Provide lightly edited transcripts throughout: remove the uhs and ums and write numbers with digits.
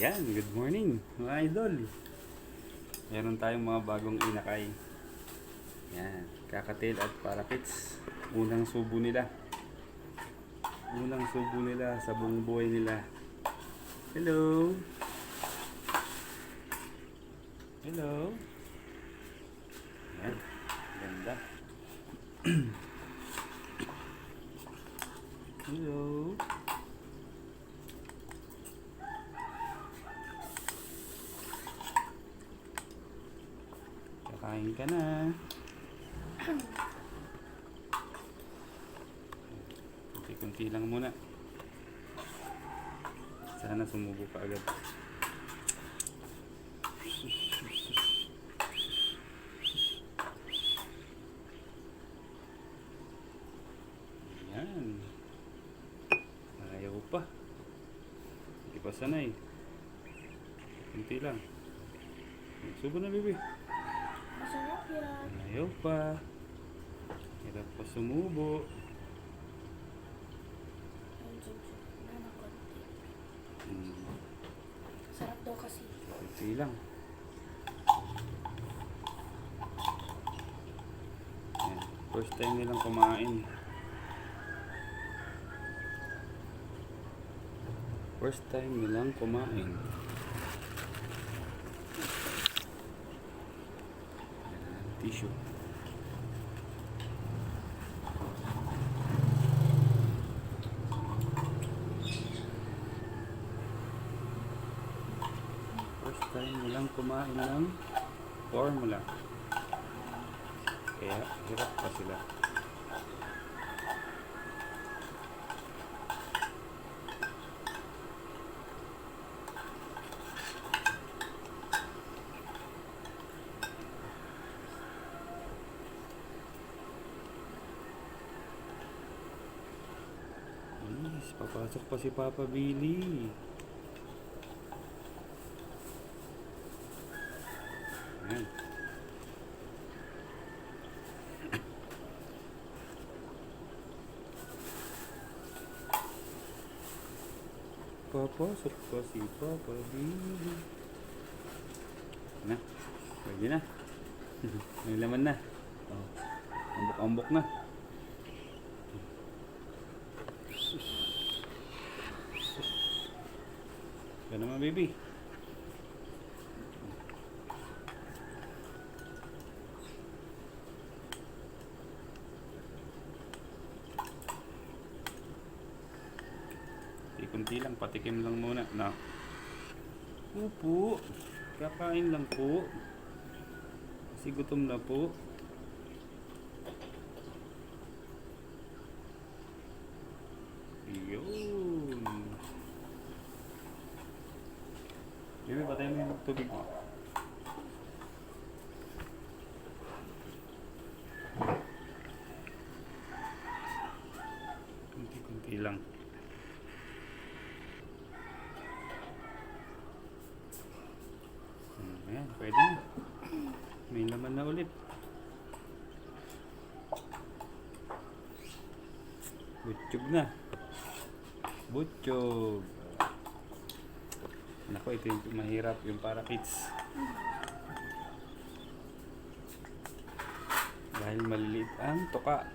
Yan, good morning mga idol. Meron tayong mga bagong inakay. Yan, kakatil at parakits. Unang subo nila. Unang subo nila sa buong buhay nila. Hello. Hello. Yan, ganda. Hello. Kakain ka na. Kunti-kunti lang muna. Sana sumubo ka agad. Yan. Ayaw pa. Hindi pa sanay. Kunti lang. Subo na, baby. Masarap yan. Ayaw pa. Hirap pa sumubo. Ayun, sunsub na ng konti. Hmm. Sarap daw kasi. Kunti lang. Yan. First time nilang kumain. First time nilang kumain. Tissue. First time nilang kumain ng formula. Kaya hirap pa sila. Yes, papasok pa si Papa Billy. Ayan. Papasok pa si Papa Billy. Na, pwede na. May laman na. Oh, ambok-ambok na. Yan naman, baby. Kunti lang, patikim lang muna. Na. Opo. Kakain lang po. Kasi gutom na po. Yun. Baby, patay mo yung tubig mo. Kunti-kunti lang. Ayan, pwede na. May laman na ulit. Butchog na. Butchog. Nako, ito yung mahirap, yung parakits. Dahil maliliit ang toka.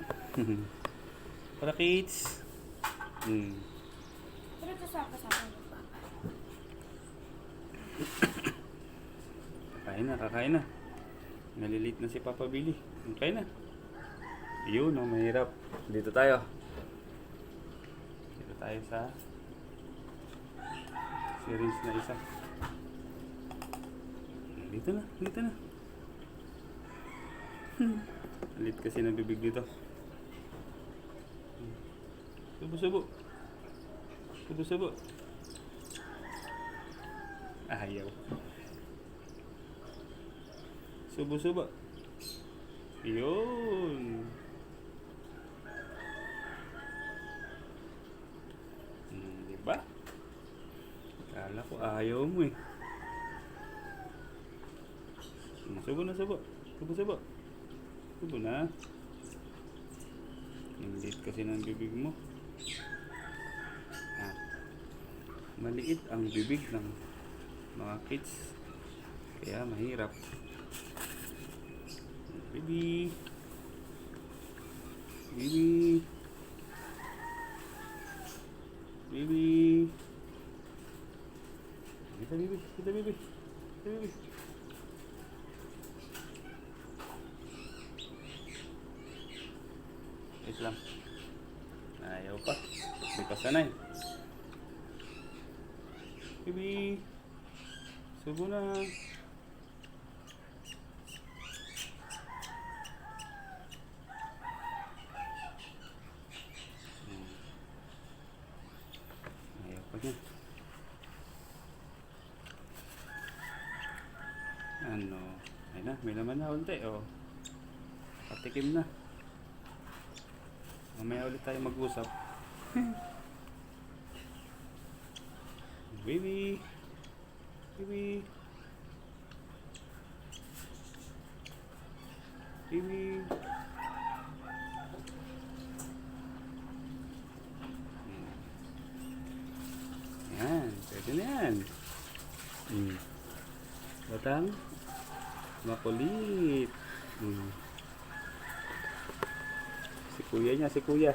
Parakits. Pero ito sa kasama ng papa. Kakain na. Nalilit na si Papa Billy. Kain na. Yun, no, mahirap. Dito tayo. Dito tayo sa syringe na isa. Dito na. Alit kasi ng bibig dito. Subo. Ayaw. Subo. Yun. Diba? Kala ko ayaw mo eh. Subo na. Subo na. Hindi kasi ng bibig mo. Maliit ang bibig ng mga kids. Kaya mahirap. Baby. Baby. Baby. Kita baby. Kita baby. Kita baby. Wait lang. Ayaw pa. Hindi pa sanay. Baby. Subo na. Ayaw pa niya. Ano? Ayun na, may naman na unti. Oh. Patikim na. Mamaya ulit tayo mag-usap. Baby. Baby. Baby. Yan, pwede na yan. Batang makulit. Si kuya niya, si kuya.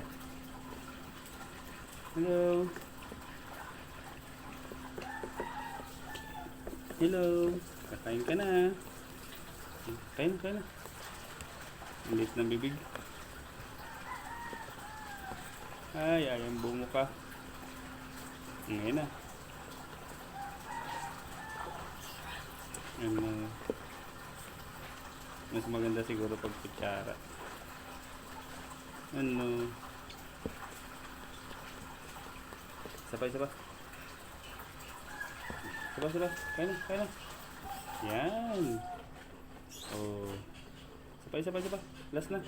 Hello. Hello. Kakain ka na. Kain, kain na. Ang liit ng bibig. Ay, ayang bungo ka. Ngayon na. Mas maganda siguro pag kutsara. Ano? Sabay. Sabay. Kain na. Yan. Oh. Sabay. Last na.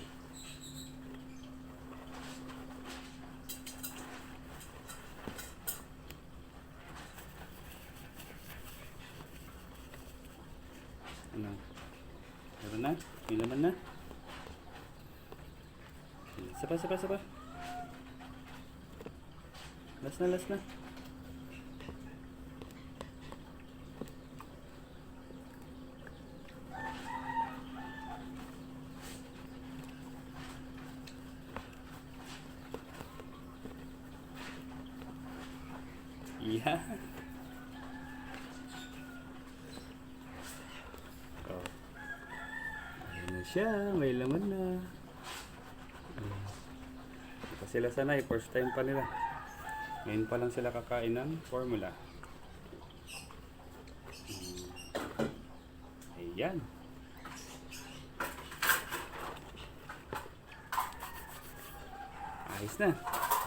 Ano? Meron na? May laman na? Sabay. Last na. Yeah. Oh. Ayan na siya. May laman na. Hindi pa sila sanay. First time pa nila. Ngayon pa lang sila kakain ng formula. Ayan. Ayos na.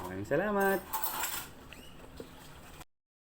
Maraming salamat.